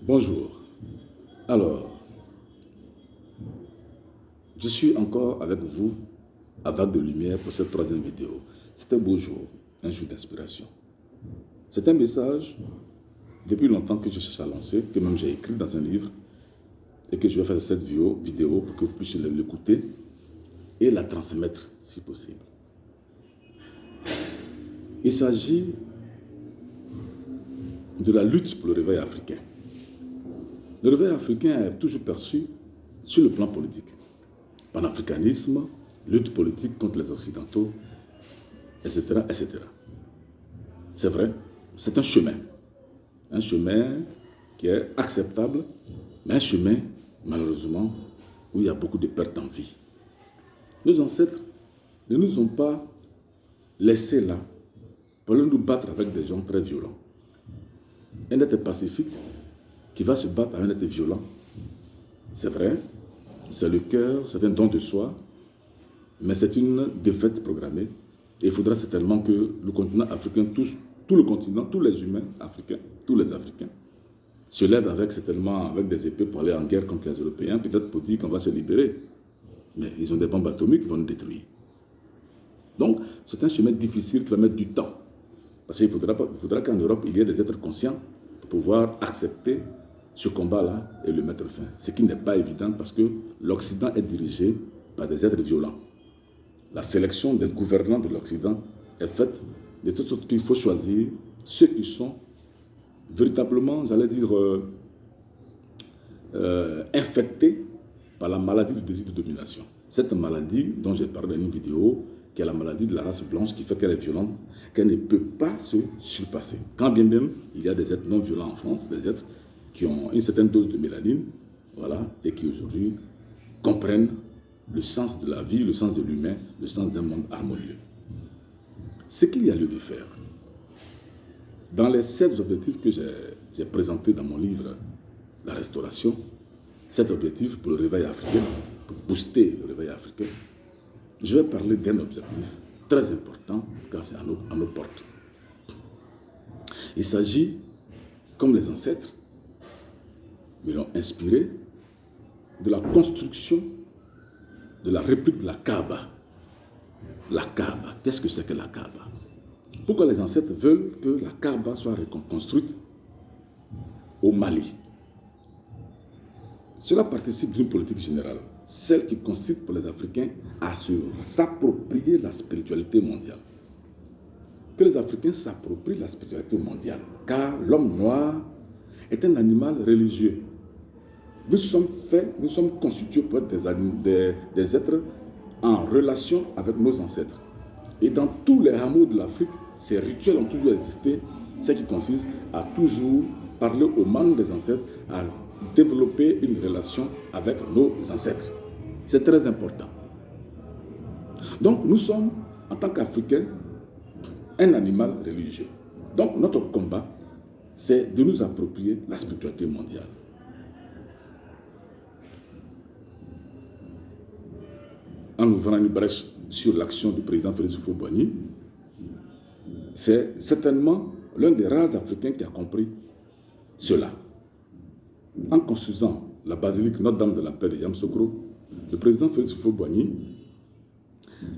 Bonjour. Alors, je suis encore avec vous à Vague de Lumière pour cette troisième vidéo. C'est un beau jour, un jour d'inspiration. C'est un message depuis longtemps que je cherche à lancer, que même j'ai écrit dans un livre et que je vais faire cette vidéo pour que vous puissiez l'écouter et la transmettre si possible. Il s'agit de la lutte pour le réveil africain. Le réveil africain est toujours perçu sur le plan politique. Panafricanisme, lutte politique contre les Occidentaux, etc. etc. C'est vrai, c'est un chemin qui est acceptable, mais un chemin, malheureusement, où il y a beaucoup de pertes en vie. Nos ancêtres ne nous ont pas laissés là pour nous battre avec des gens très violents. Un être pacifique qui va se battre avec un être violent, c'est vrai, c'est le cœur, c'est un don de soi, mais c'est une défaite programmée. Et il faudra certainement que le continent africain, tout le continent, tous les humains africains, tous les Africains, se lèvent certainement avec des épées pour aller en guerre contre les Européens, peut-être pour dire qu'on va se libérer. Mais ils ont des bombes atomiques qui vont nous détruire. Donc, c'est un chemin difficile qui va mettre du temps. Parce qu'il faudra qu'en Europe, il y ait des êtres conscients pour pouvoir accepter ce combat-là et le mettre fin. Ce qui n'est pas évident parce que l'Occident est dirigé par des êtres violents. La sélection des gouvernants de l'Occident est faite de toute sorte qu'il faut choisir ceux qui sont véritablement, j'allais dire, infectés par la maladie du désir de domination. Cette maladie dont j'ai parlé dans une vidéo, qui est la maladie de la race blanche, qui fait qu'elle est violente, qu'elle ne peut pas se surpasser. Quand bien même, il y a des êtres non violents en France, des êtres qui ont une certaine dose de mélanine, voilà, et qui aujourd'hui comprennent le sens de la vie, le sens de l'humain, le sens d'un monde harmonieux. Ce qu'il y a lieu de faire, dans les 7 objectifs que j'ai présentés dans mon livre « La Restauration », 7 objectifs pour le réveil africain, pour booster le réveil africain, je vais parler d'un objectif très important, car c'est à nos portes. Il s'agit, comme les ancêtres me l'ont inspiré, de la construction de la réplique de la Kaaba. La Kaaba, qu'est-ce que c'est que la Kaaba? Pourquoi les ancêtres veulent que la Kaaba soit reconstruite au Mali? Cela participe d'une politique générale, celle qui consiste pour les Africains à s'approprier la spiritualité mondiale. Que les Africains s'approprient la spiritualité mondiale, car l'homme noir est un animal religieux. Nous sommes constitués pour être des êtres en relation avec nos ancêtres. Et dans tous les hameaux de l'Afrique, ces rituels ont toujours existé, ce qui consiste à toujours parler aux membres des ancêtres, à développer une relation avec nos ancêtres. C'est très important. Donc nous sommes, en tant qu'Africains, un animal religieux. Donc notre combat, c'est de nous approprier la spiritualité mondiale. En ouvrant une brèche sur l'action du président Félix Houphouët-Boigny, c'est certainement l'un des rares Africains qui a compris cela. En construisant la basilique Notre-Dame de la Paix de Yamoussoukro, le président Félix Houphouët-Boigny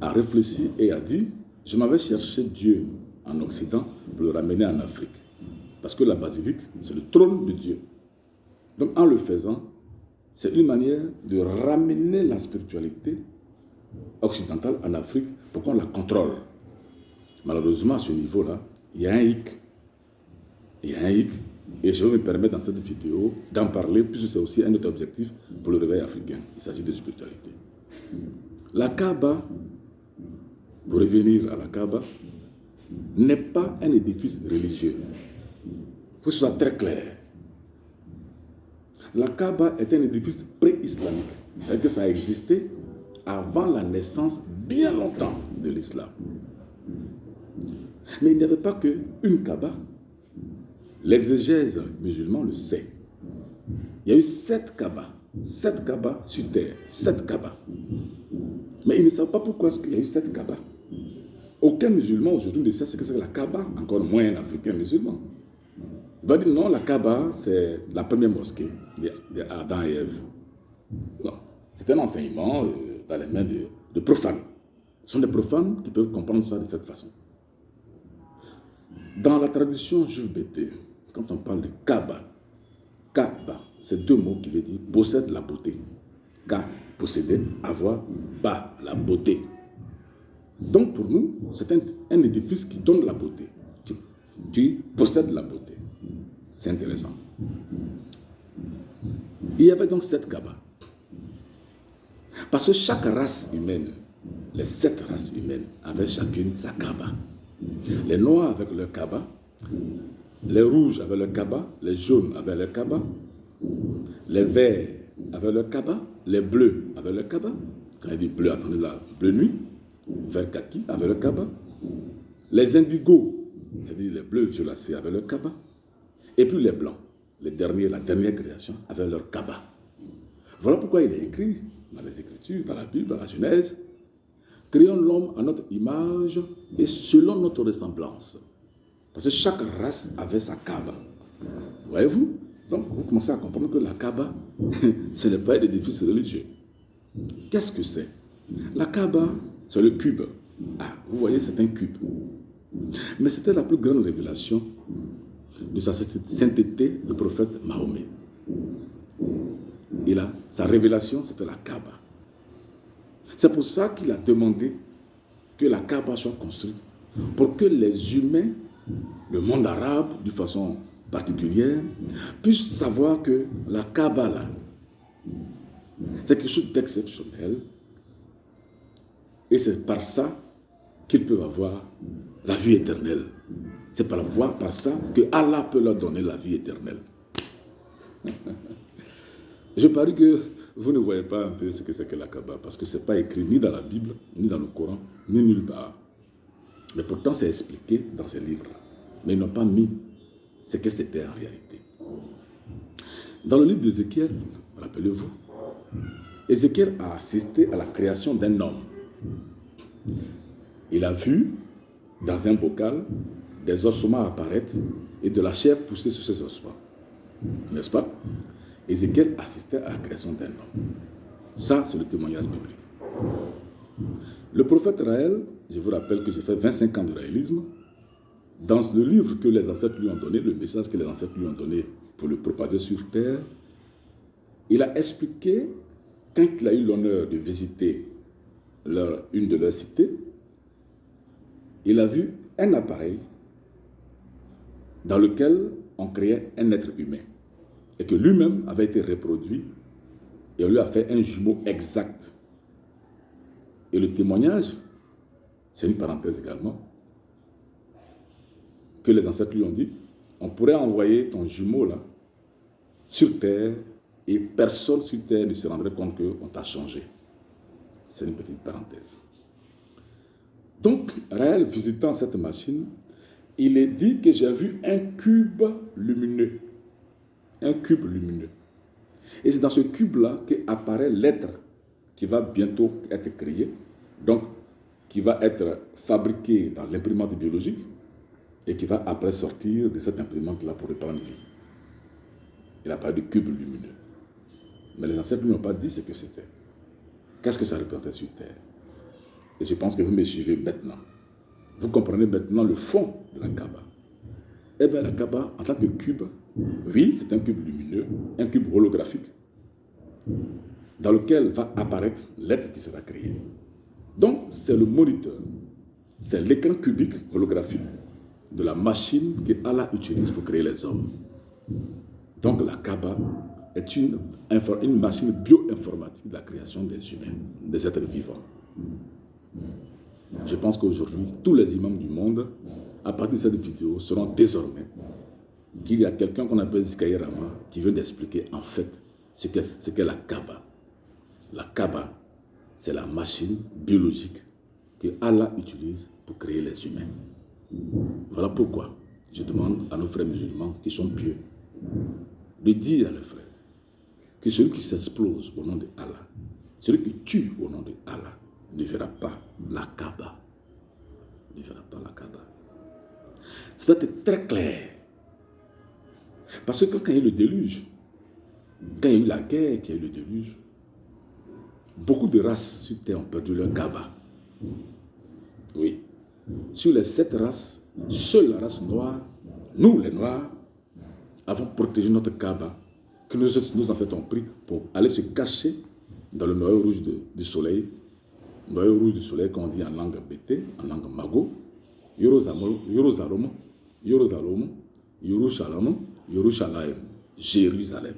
a réfléchi et a dit « Je m'avais cherché Dieu en Occident pour le ramener en Afrique. » Parce que la basilique, c'est le trône de Dieu. Donc en le faisant, c'est une manière de ramener la spiritualité occidentale en Afrique pour qu'on la contrôle. Malheureusement, à ce niveau-là, il y a un hic. Et je vais me permettre dans cette vidéo d'en parler, puisque c'est aussi un autre objectif pour le réveil africain. Il s'agit de spiritualité. La Kaaba, pour revenir à la Kaaba, n'est pas un édifice religieux. Il faut que ce soit très clair. La Kaaba est un édifice pré-islamique. C'est-à-dire que ça a existé avant la naissance, bien longtemps, de l'islam. Mais il n'y avait pas qu'une Kaaba. L'exégèse musulman le sait. Il y a eu 7 Kaaba sur terre, 7 Kaaba. Mais ils ne savent pas pourquoi il y a eu 7 Kaaba. Aucun musulman aujourd'hui ne sait ce que c'est que la Kaaba, encore moins un Africain musulman. Il va dire non, la Kaaba, c'est la première mosquée d'Adam et Ève. Non, c'est un enseignement dans les mains de profanes. Ce sont des profanes qui peuvent comprendre ça de cette façon. Dans la tradition juive bété, quand on parle de Kaaba, c'est deux mots qui veulent dire possède la beauté. Ka, posséder, avoir, ba, la beauté. Donc pour nous, c'est un édifice qui donne la beauté, qui possède la beauté. C'est intéressant. Il y avait donc 7 Kaaba. Parce que chaque race humaine, les 7 races humaines, avaient chacune sa Kaaba. Les noirs avec leur Kaaba, les rouges avaient leur Kaaba, les jaunes avaient leur Kaaba, les verts avaient leur Kaaba, les bleus avaient leur Kaaba. Quand il dit bleu, attendez là, bleu nuit, vert kaki avaient leur Kaaba. Les indigos, c'est-à-dire les bleus violacés avaient leur Kaaba. Et puis les blancs, la dernière création, avaient leur Kaaba. Voilà pourquoi il est écrit dans les Écritures, dans la Bible, dans la Genèse, créons l'homme à notre image et selon notre ressemblance. Parce que chaque race avait sa Kaaba. Voyez-vous? Donc vous commencez à comprendre que la Kaaba, ce n'est pas un édifice religieux. Qu'est-ce que c'est? La Kaaba, c'est le cube. Ah, vous voyez, c'est un cube. Mais c'était la plus grande révélation de sa sainteté, le prophète Mahomet. Et là, sa révélation, c'était la Kaaba. C'est pour ça qu'il a demandé que la Kaaba soit construite, pour que les humains, le monde arabe, de façon particulière, puissent savoir que la Kaaba, là, c'est quelque chose d'exceptionnel. Et c'est par ça qu'ils peuvent avoir la vie éternelle. C'est par ça que Allah peut leur donner la vie éternelle. Je parie que vous ne voyez pas un peu ce que c'est que la Kaaba, parce que ce n'est pas écrit ni dans la Bible, ni dans le Coran, ni nulle part. Mais pourtant, c'est expliqué dans ces livres-là. Mais ils n'ont pas mis ce que c'était en réalité. Dans le livre d'Ézéchiel, rappelez-vous, Ézéchiel a assisté à la création d'un homme. Il a vu, dans un bocal, des ossements apparaître et de la chair pousser sur ces ossements. N'est-ce pas? Ézéchiel assistait à la création d'un homme. Ça, c'est le témoignage biblique. Le prophète Raël, je vous rappelle que j'ai fait 25 ans de raélisme. Dans le livre que les ancêtres lui ont donné, le message que les ancêtres lui ont donné pour le propager sur terre, il a expliqué, quand il a eu l'honneur de visiter une de leurs cités, il a vu un appareil dans lequel on créait un être humain et que lui-même avait été reproduit et on lui a fait un jumeau exact. Et le témoignage, c'est une parenthèse également, que les ancêtres lui ont dit, on pourrait envoyer ton jumeau là sur terre et personne sur terre ne se rendrait compte qu'on t'a changé. C'est une petite parenthèse. Donc, Raël, visitant cette machine, il est dit que j'ai vu un cube lumineux. Un cube lumineux. Et c'est dans ce cube-là qu'apparaît l'être qui va bientôt être créé, donc qui va être fabriqué dans l'imprimante biologique et qui va après sortir de cette imprimante-là pour reprendre vie. Il a parlé de cube lumineux. Mais les ancêtres n'ont pas dit ce que c'était. Qu'est-ce que ça représentait sur Terre? Et je pense que vous me suivez maintenant. Vous comprenez maintenant le fond de la Kaaba. Eh bien, la Kaaba, en tant que cube, oui, c'est un cube lumineux, un cube holographique, dans lequel va apparaître l'être qui sera créé. Donc, c'est le moniteur, c'est l'écran cubique holographique de la machine que Allah utilise pour créer les hommes. Donc, la Kaaba est une machine bio-informatique de la création des humains, des êtres vivants. Je pense qu'aujourd'hui, tous les imams du monde, à partir de cette vidéo, seront désormais qu'il y a quelqu'un qu'on appelle Zikaï Rama qui veut d'expliquer en fait ce qu'est la Kaaba. La Kaaba, c'est la machine biologique que Allah utilise pour créer les humains. Voilà pourquoi je demande à nos frères musulmans qui sont pieux de dire à leurs frères que celui qui s'explose au nom de Allah, celui qui tue au nom de Allah, ne verra pas la Kaaba. Ne verra pas la Kaaba. Ça doit être très clair. Parce que quand il y a eu le déluge, quand il y a eu la guerre, qu'il y a eu le déluge, beaucoup de races sur Terre ont perdu leur Kaaba. Oui. Sur les 7 races, seule la race noire, nous les Noirs, avons protégé notre Kaaba, que nos ancêtres ont pris pour aller se cacher dans le noyau rouge du soleil. Noyau rouge du soleil qu'on dit en langue bété, en langue mago. Yerushalayim, Jérusalem.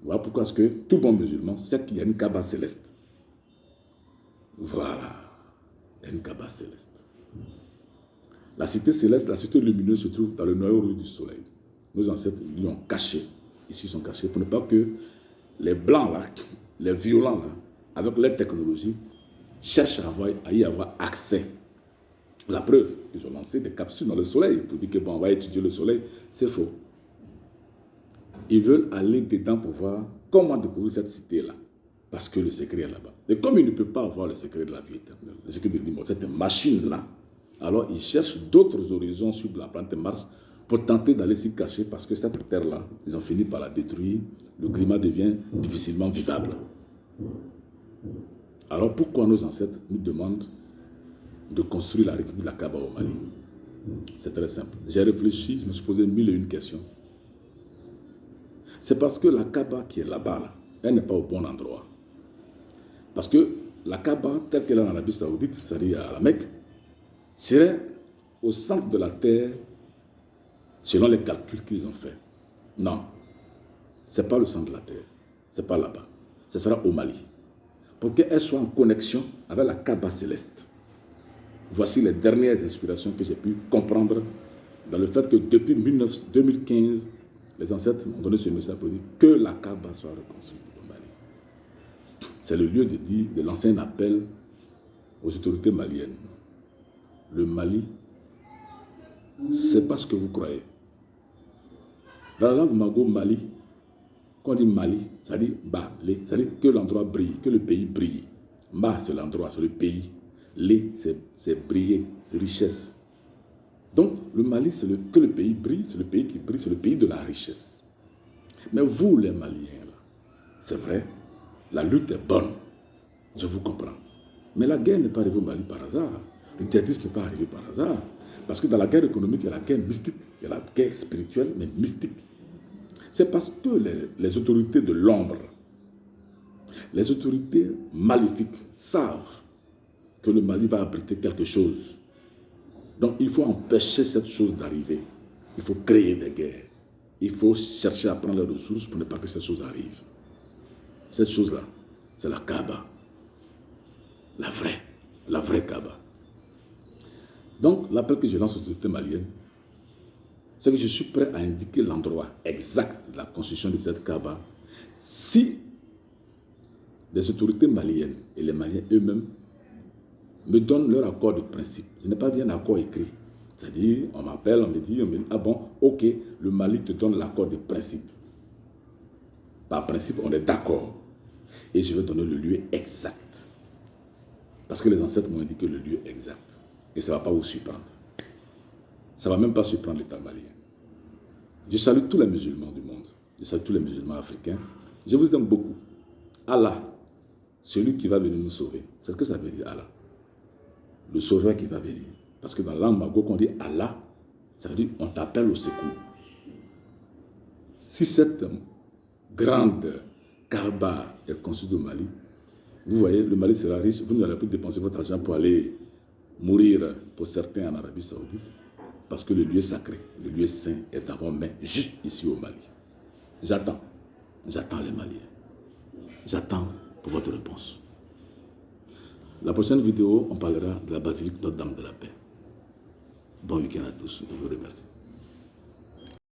Voilà pourquoi est-ce que tout bon musulman sait qu'il y a une Kaaba céleste. Voilà. Il y a une Kaaba céleste. La cité céleste, la cité lumineuse se trouve dans le noyau rouge du soleil. Nos ancêtres l'y ont caché. Ici, ils sont cachés pour ne pas que les blancs, là, les violents, là, avec leur technologie, cherchent à y avoir accès. La preuve, ils ont lancé des capsules dans le soleil pour dire que bon, on va étudier le soleil. C'est faux. Ils veulent aller dedans pour voir comment découvrir cette cité-là. Parce que le secret est là-bas. Et comme ils ne peuvent pas avoir le secret de la vie éternelle, le secret de l'immortalité, cette machine-là, alors ils cherchent d'autres horizons sur la planète Mars pour tenter d'aller s'y cacher parce que cette terre-là, ils ont fini par la détruire. Le climat devient difficilement vivable. Alors pourquoi nos ancêtres nous demandent de construire la République de la Kaaba au Mali? C'est très simple. J'ai réfléchi, je me suis posé 1001 questions. C'est parce que la Kaaba qui est là-bas, là, elle n'est pas au bon endroit. Parce que la Kaaba, telle qu'elle est en Arabie Saoudite, c'est-à-dire à la Mecque, serait au centre de la terre selon les calculs qu'ils ont faits. Non, ce n'est pas le centre de la terre, ce n'est pas là-bas. Ce sera au Mali. Pour qu'elle soit en connexion avec la Kaaba céleste. Voici les dernières inspirations que j'ai pu comprendre dans le fait que depuis 2015, les ancêtres m'ont donné ce message pour dire que la Kaaba soit reconstruite au Mali. C'est le lieu de lancer un appel aux autorités maliennes. Le Mali, c'est pas ce que vous croyez. Dans la langue mago, Mali, quand on dit Mali, ça dit Balé, ça dit que l'endroit brille, que le pays brille. Ma, c'est l'endroit, c'est le pays. Lé, c'est briller, richesse. Donc, le Mali, c'est que le pays brille, c'est le pays qui brille, c'est le pays de la richesse. Mais vous, les Maliens, c'est vrai, la lutte est bonne, je vous comprends. Mais la guerre n'est pas arrivée au Mali par hasard. Le djihadisme n'est pas arrivé par hasard. Parce que dans la guerre économique, il y a la guerre mystique, il y a la guerre spirituelle, mais mystique. C'est parce que les autorités de l'ombre, les autorités maléfiques savent que le Mali va abriter quelque chose. Donc il faut empêcher cette chose d'arriver. Il faut créer des guerres. Il faut chercher à prendre les ressources pour ne pas que cette chose arrive. Cette chose-là, c'est la Kaaba. La vraie Kaaba. Donc l'appel que je lance aux autorités maliennes, c'est que je suis prêt à indiquer l'endroit exact de la construction de cette Kaaba si les autorités maliennes et les Maliens eux-mêmes me donnent leur accord de principe. Je n'ai pas dit un accord écrit. C'est-à-dire, on m'appelle, on me dit, ah bon, ok, le Mali te donne l'accord de principe. Par principe, on est d'accord. Et je vais donner le lieu exact. Parce que les ancêtres m'ont indiqué le lieu exact. Et ça ne va pas vous surprendre. Ça ne va même pas surprendre l'État malien. Je salue tous les musulmans du monde. Je salue tous les musulmans africains. Je vous aime beaucoup. Allah, celui qui va venir nous sauver. C'est ce que ça veut dire, Allah. Le sauveur qui va venir. Parce que dans la langue mago, quand on dit Allah, ça veut dire on t'appelle au secours. Si cette grande Kaaba est construite au Mali, vous voyez, le Mali sera riche, vous n'allez plus dépenser votre argent pour aller mourir pour certains en Arabie Saoudite, parce que le lieu sacré, le lieu saint est à vos mains, juste ici au Mali. J'attends les Maliens. J'attends pour votre réponse. La prochaine vidéo, on parlera de la basilique Notre-Dame de la Paix. Bon week-end à tous, je vous remercie.